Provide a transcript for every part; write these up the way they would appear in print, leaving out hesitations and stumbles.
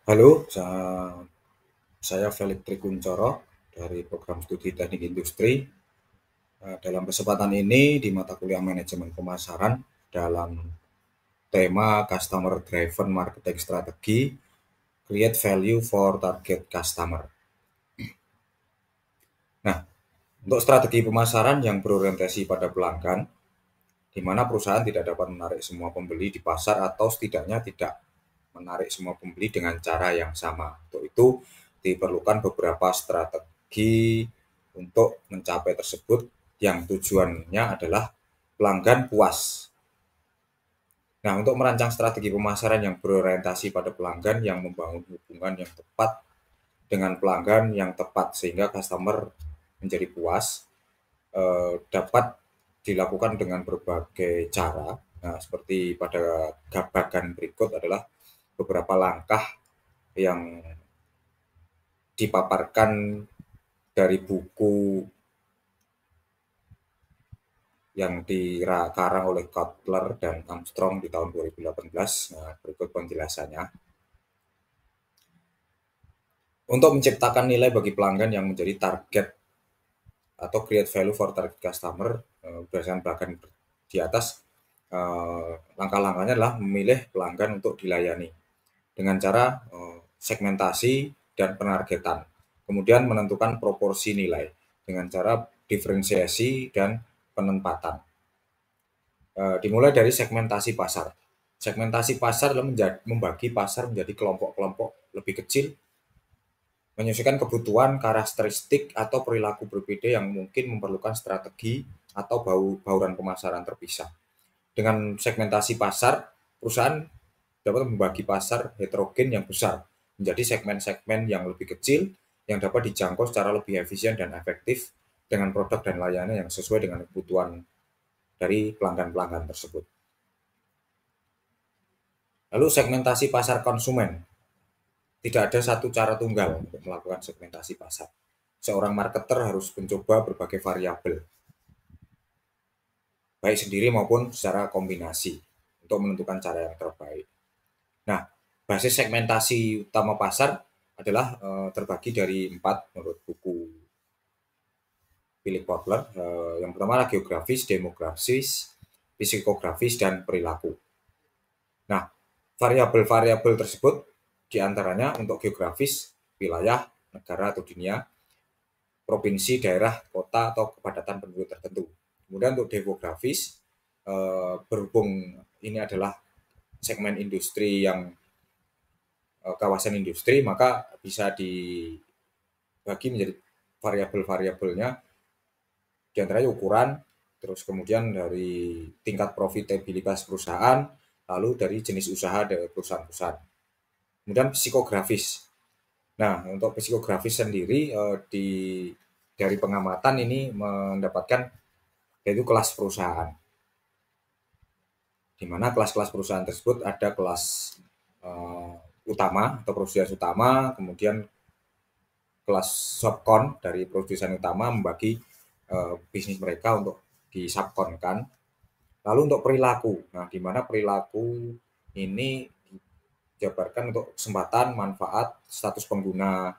Halo, saya Felix Trikuncoro dari program studi Teknik Industri. Dalam kesempatan ini di mata kuliah Manajemen Pemasaran dalam tema Customer Driven Marketing Strategy, Create Value for Target Customer. Nah, untuk strategi pemasaran yang berorientasi pada pelanggan, di mana perusahaan tidak dapat menarik semua pembeli di pasar atau setidaknya tidak menarik semua pembeli dengan cara yang sama. Untuk itu diperlukan beberapa strategi untuk mencapai tersebut yang tujuannya adalah pelanggan puas. Nah, untuk merancang strategi pemasaran yang berorientasi pada pelanggan yang membangun hubungan yang tepat dengan pelanggan yang tepat sehingga customer menjadi puas dapat dilakukan dengan berbagai cara. Nah, seperti pada gambaran berikut adalah beberapa langkah yang dipaparkan dari buku yang dikarang oleh Kotler dan Armstrong di tahun 2018. Nah, berikut penjelasannya. Untuk menciptakan nilai bagi pelanggan yang menjadi target atau create value for target customer berdasarkan belakang di atas, langkah-langkahnya adalah memilih pelanggan untuk dilayani dengan cara segmentasi dan penargetan. Kemudian menentukan proporsi nilai dengan cara diferensiasi dan penempatan. Dimulai dari segmentasi pasar. Segmentasi pasar adalah membagi pasar menjadi kelompok-kelompok lebih kecil, menyesuaikan kebutuhan, karakteristik, atau perilaku berbeda yang mungkin memerlukan strategi atau bauran pemasaran terpisah. Dengan segmentasi pasar, perusahaan dapat membagi pasar heterogen yang besar menjadi segmen-segmen yang lebih kecil yang dapat dijangkau secara lebih efisien dan efektif dengan produk dan layanan yang sesuai dengan kebutuhan dari pelanggan-pelanggan tersebut. Lalu segmentasi pasar konsumen. Tidak ada satu cara tunggal untuk melakukan segmentasi pasar. Seorang marketer harus mencoba berbagai variabel, baik sendiri maupun secara kombinasi, untuk menentukan cara yang terbaik. Nah, basis segmentasi utama pasar adalah terbagi dari 4 menurut buku Philip Kotler. Yang pertama adalah geografis, demografis, psikografis, dan perilaku. Nah, variabel-variabel tersebut diantaranya untuk geografis, wilayah, negara atau dunia, provinsi, daerah, kota, atau kepadatan penduduk tertentu. Kemudian untuk demografis, berhubung ini adalah segmen industri yang kawasan industri, maka bisa dibagi menjadi variabel-variabelnya, diantaranya ukuran, terus kemudian dari tingkat profitabilitas perusahaan, lalu dari jenis usaha dari perusahaan-perusahaan. Kemudian psikografis. Nah, untuk psikografis sendiri dari pengamatan ini mendapatkan yaitu kelas perusahaan. Di mana kelas-kelas perusahaan tersebut ada kelas utama atau produsen utama, kemudian kelas subkon dari produsen utama membagi bisnis mereka untuk disubkonkan. Lalu untuk perilaku, nah di mana perilaku ini dijabarkan untuk kesempatan, manfaat, status pengguna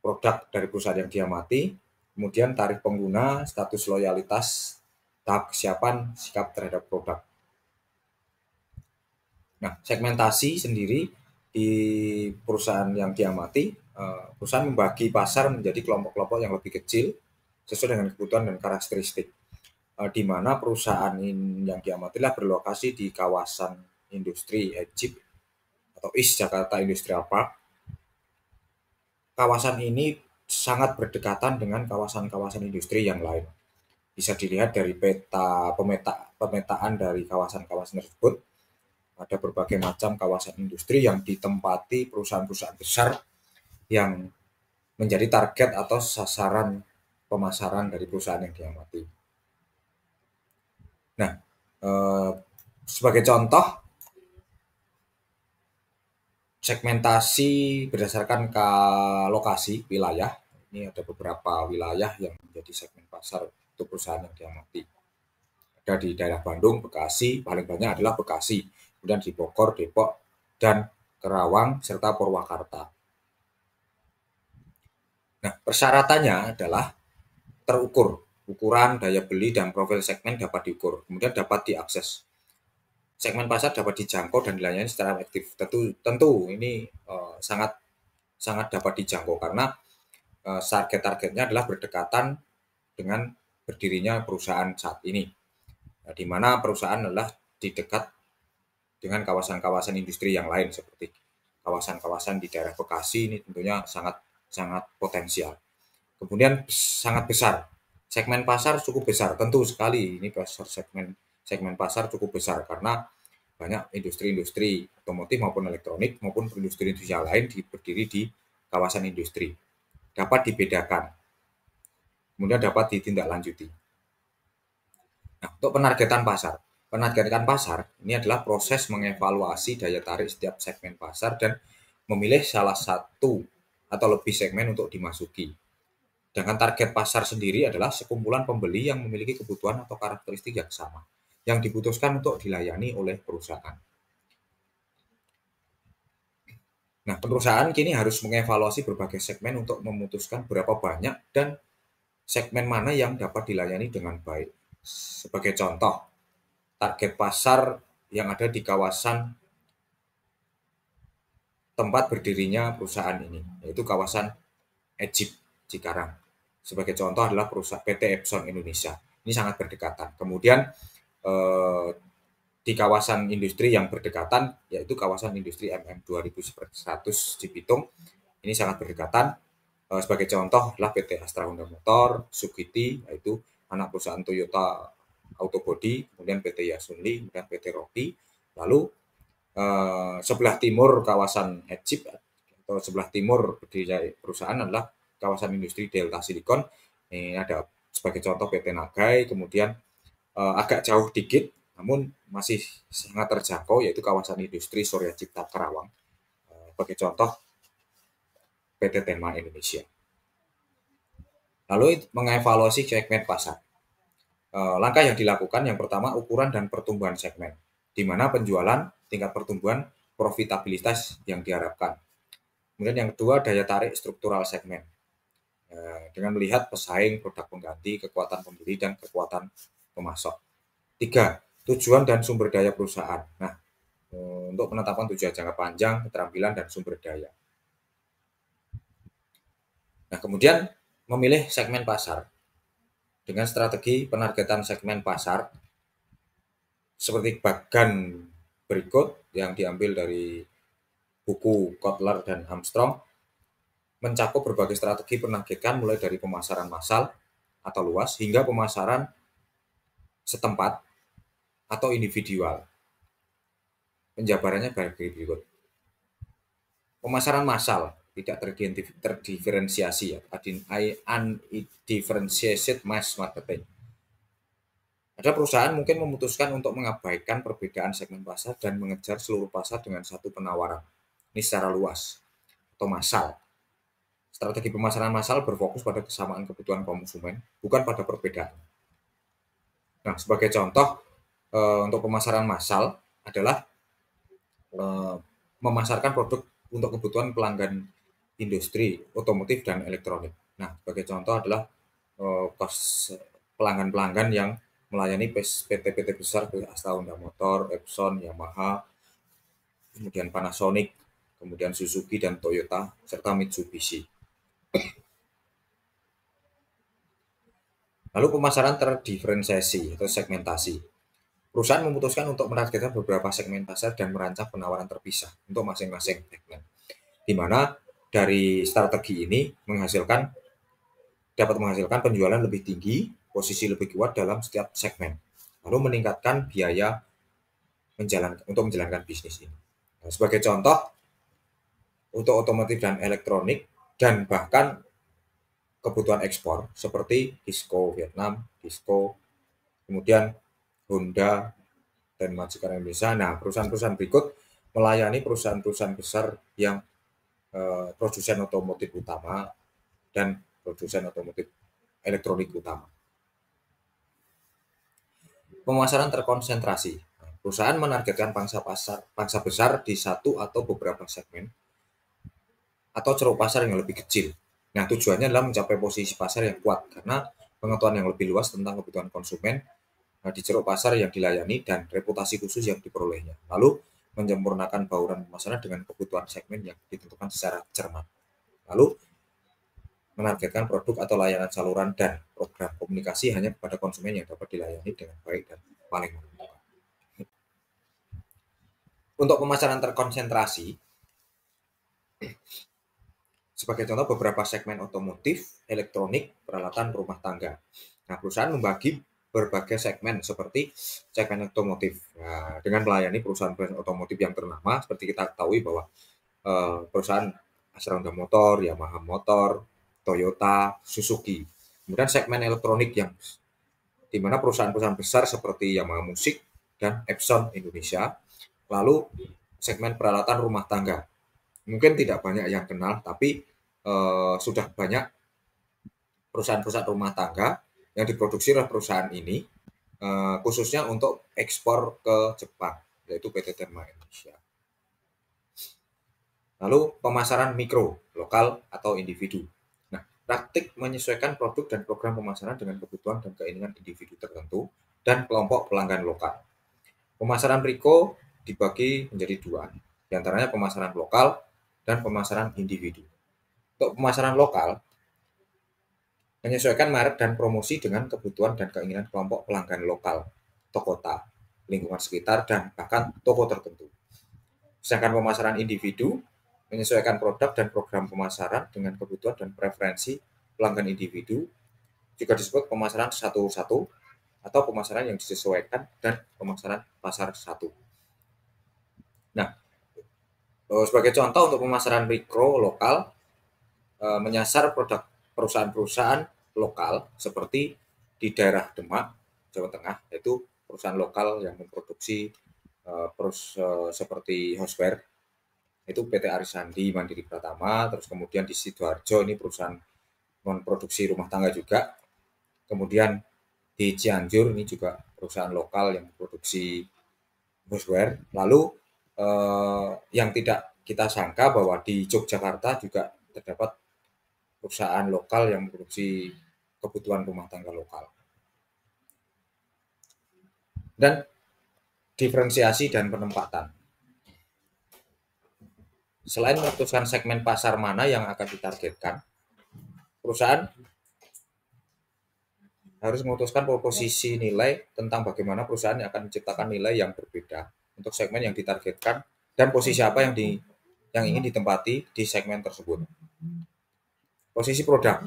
produk dari perusahaan yang diamati, kemudian tarif pengguna, status loyalitas, tahap kesiapan, sikap terhadap produk. Nah, segmentasi sendiri di perusahaan yang diamati, perusahaan membagi pasar menjadi kelompok-kelompok yang lebih kecil sesuai dengan kebutuhan dan karakteristik. Di mana perusahaan yang diamatilah berlokasi di kawasan industri Egypt atau East Jakarta Industrial Park. Kawasan ini sangat berdekatan dengan kawasan-kawasan industri yang lain. Bisa dilihat dari pemetaan dari kawasan-kawasan tersebut. Ada berbagai macam kawasan industri yang ditempati perusahaan-perusahaan besar yang menjadi target atau sasaran pemasaran dari perusahaan yang diamati. Nah, sebagai contoh, segmentasi berdasarkan ke lokasi wilayah. Ini ada beberapa wilayah yang menjadi segmen pasar untuk perusahaan yang diamati. Ada di daerah Bandung, Bekasi, paling banyak adalah Bekasi. Kemudian di Bogor, Depok, dan Kerawang, serta Purwakarta. Nah, persyaratannya adalah terukur. Ukuran, daya beli, dan profil segmen dapat diukur. Kemudian dapat diakses. Segmen pasar dapat dijangkau dan dilayani secara efektif. Tentu ini sangat sangat dapat dijangkau karena target-targetnya adalah berdekatan dengan berdirinya perusahaan saat ini. Nah, di mana perusahaan adalah di dekat dengan kawasan-kawasan industri yang lain seperti kawasan-kawasan di daerah Bekasi ini tentunya sangat sangat potensial. Kemudian sangat besar. Segmen pasar cukup besar, tentu sekali ini segmen pasar cukup besar karena banyak industri-industri otomotif maupun elektronik maupun industri-industri yang lain berdiri di kawasan industri. Dapat dibedakan, kemudian dapat ditindaklanjuti. Nah, untuk penargetan pasar. Penargetan pasar ini adalah proses mengevaluasi daya tarik setiap segmen pasar dan memilih salah satu atau lebih segmen untuk dimasuki. Sedangkan target pasar sendiri adalah sekumpulan pembeli yang memiliki kebutuhan atau karakteristik yang sama, yang diputuskan untuk dilayani oleh perusahaan. Nah, perusahaan kini harus mengevaluasi berbagai segmen untuk memutuskan berapa banyak dan segmen mana yang dapat dilayani dengan baik. Sebagai contoh, target pasar yang ada di kawasan tempat berdirinya perusahaan ini, yaitu kawasan Egypt, Cikarang. Sebagai contoh adalah perusahaan PT Epson Indonesia. Ini sangat berdekatan. Kemudian di kawasan industri yang berdekatan, yaitu kawasan industri MM 2100 Cibitung, ini sangat berdekatan. Sebagai contoh adalah PT Astra Honda Motor, Sukiti, yaitu anak perusahaan Toyota Autobody, kemudian PT Yasunli, kemudian PT Rocky. Lalu sebelah timur kawasan Egypt atau sebelah timur berdirinya perusahaan adalah kawasan industri Delta Silicon. Ini ada sebagai contoh PT Nagai, kemudian agak jauh dikit namun masih sangat terjangkau yaitu kawasan industri Surya Cipta Kerawang. Sebagai contoh PT Tenma Indonesia. Lalu mengevaluasi segmen pasar. Langkah yang dilakukan yang pertama ukuran dan pertumbuhan segmen, di mana penjualan, tingkat pertumbuhan, profitabilitas yang diharapkan. Kemudian yang kedua daya tarik struktural segmen, dengan melihat pesaing, produk pengganti, kekuatan pembeli, dan kekuatan pemasok. 3. Tujuan dan sumber daya perusahaan. Nah, untuk penetapan tujuan jangka panjang, keterampilan, dan sumber daya. Nah, kemudian memilih segmen pasar. Dengan strategi penargetan segmen pasar, seperti bagan berikut yang diambil dari buku Kotler dan Armstrong, mencakup berbagai strategi penargetan mulai dari pemasaran massal atau luas hingga pemasaran setempat atau individual. Penjabarannya berikut. Pemasaran massal tidak terdiferensiasi ya, undifferentiated mass marketing. Ada perusahaan mungkin memutuskan untuk mengabaikan perbedaan segmen pasar dan mengejar seluruh pasar dengan satu penawaran. Ini secara luas atau massal. Strategi pemasaran massal berfokus pada kesamaan kebutuhan konsumen, bukan pada perbedaan. Nah, sebagai contoh untuk pemasaran massal adalah memasarkan produk untuk kebutuhan pelanggan industri, otomotif, dan elektronik. Nah, sebagai contoh adalah pelanggan-pelanggan yang melayani PT-PT besar seperti Astra Honda Motor, Epson, Yamaha, kemudian Panasonic, kemudian Suzuki dan Toyota, serta Mitsubishi. Lalu pemasaran terdiferensiasi atau segmentasi. Perusahaan memutuskan untuk menargetkan beberapa segmen pasar dan merancang penawaran terpisah untuk masing-masing segmen. Di mana dari strategi ini dapat menghasilkan penjualan lebih tinggi, posisi lebih kuat dalam setiap segmen, lalu meningkatkan biaya untuk menjalankan bisnis ini. Nah, sebagai contoh, untuk otomotif dan elektronik dan bahkan kebutuhan ekspor seperti Disco Vietnam, Disco, kemudian Honda, dan majikan Indonesia. Nah, perusahaan-perusahaan berikut melayani perusahaan-perusahaan besar yang produsen otomotif utama dan produsen otomotif elektronik utama. Pemasaran terkonsentrasi. perusahaan menargetkan pangsa besar di satu atau beberapa segmen atau ceruk pasar yang lebih kecil. Nah, tujuannya adalah mencapai posisi pasar yang kuat karena pengetahuan yang lebih luas tentang kebutuhan konsumen di ceruk pasar yang dilayani dan reputasi khusus yang diperolehnya. Lalu menyempurnakan bauran pemasaran dengan kebutuhan segmen yang ditentukan secara cermat. Lalu menargetkan produk atau layanan saluran dan program komunikasi hanya kepada konsumen yang dapat dilayani dengan baik dan paling menguntungkan. Untuk pemasaran terkonsentrasi, sebagai contoh beberapa segmen otomotif, elektronik, peralatan rumah tangga. Nah, perusahaan membagi berbagai segmen seperti segmen otomotif. Nah, dengan melayani perusahaan otomotif yang ternama, seperti kita ketahui bahwa perusahaan Astra Honda Motor, Yamaha Motor, Toyota, Suzuki. Kemudian segmen elektronik yang di mana perusahaan-perusahaan besar seperti Yamaha Musik dan Epson Indonesia. Lalu segmen peralatan rumah tangga. Mungkin tidak banyak yang kenal, tapi sudah banyak perusahaan-perusahaan rumah tangga yang diproduksi oleh perusahaan ini, khususnya untuk ekspor ke Jepang, yaitu PT Therma Indonesia. Lalu pemasaran mikro, lokal atau individu. Nah, praktik menyesuaikan produk dan program pemasaran dengan kebutuhan dan keinginan individu tertentu dan kelompok pelanggan lokal. Pemasaran mikro dibagi menjadi dua, diantaranya pemasaran lokal dan pemasaran individu. Untuk pemasaran lokal, menyesuaikan merek dan promosi dengan kebutuhan dan keinginan kelompok pelanggan lokal, kota, lingkungan sekitar, dan bahkan toko tertentu. Sedangkan pemasaran individu menyesuaikan produk dan program pemasaran dengan kebutuhan dan preferensi pelanggan individu, juga disebut pemasaran satu-satu atau pemasaran yang disesuaikan dan pemasaran pasar satu. Nah, sebagai contoh untuk pemasaran mikro lokal, menyasar produk perusahaan-perusahaan lokal seperti di daerah Demak, Jawa Tengah, yaitu perusahaan lokal yang memproduksi seperti houseware, itu PT Arisandi Mandiri Pratama, terus kemudian di Sidoarjo ini perusahaan memproduksi rumah tangga juga, kemudian di Cianjur ini juga perusahaan lokal yang memproduksi houseware, lalu yang tidak kita sangka bahwa di Yogyakarta juga terdapat perusahaan lokal yang memproduksi kebutuhan rumah tangga lokal. Dan diferensiasi dan penempatan. Selain memutuskan segmen pasar mana yang akan ditargetkan, perusahaan harus memutuskan proposisi nilai tentang bagaimana perusahaan akan menciptakan nilai yang berbeda untuk segmen yang ditargetkan dan posisi apa yang ingin ditempati di segmen tersebut. Posisi produk.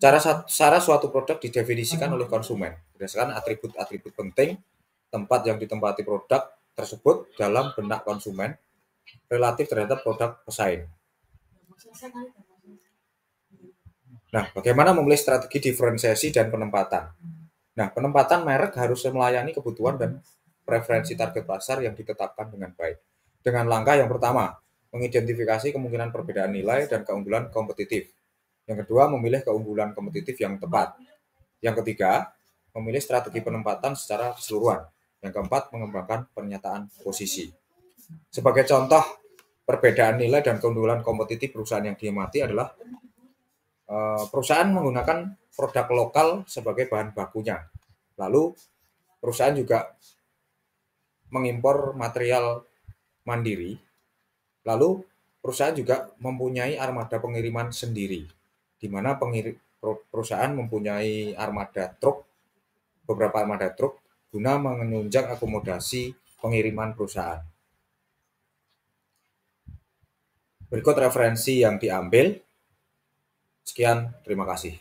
Cara suatu produk didefinisikan oleh konsumen berdasarkan atribut-atribut penting tempat yang ditempati produk tersebut dalam benak konsumen relatif terhadap produk pesaing. Nah, bagaimana memilih strategi diferensiasi dan penempatan? Nah, penempatan merek harus melayani kebutuhan dan preferensi target pasar yang ditetapkan dengan baik. Dengan langkah yang pertama, mengidentifikasi kemungkinan perbedaan nilai dan keunggulan kompetitif. Yang kedua, memilih keunggulan kompetitif yang tepat. Yang ketiga, memilih strategi penempatan secara keseluruhan. Yang keempat, mengembangkan pernyataan posisi. Sebagai contoh, perbedaan nilai dan keunggulan kompetitif perusahaan yang diamati adalah perusahaan menggunakan produk lokal sebagai bahan bakunya. Lalu, perusahaan juga mengimpor material mandiri. Lalu, perusahaan juga mempunyai armada pengiriman sendiri, di mana perusahaan mempunyai beberapa armada truk guna menunjang akomodasi pengiriman perusahaan. Berikut referensi yang diambil. Sekian, terima kasih.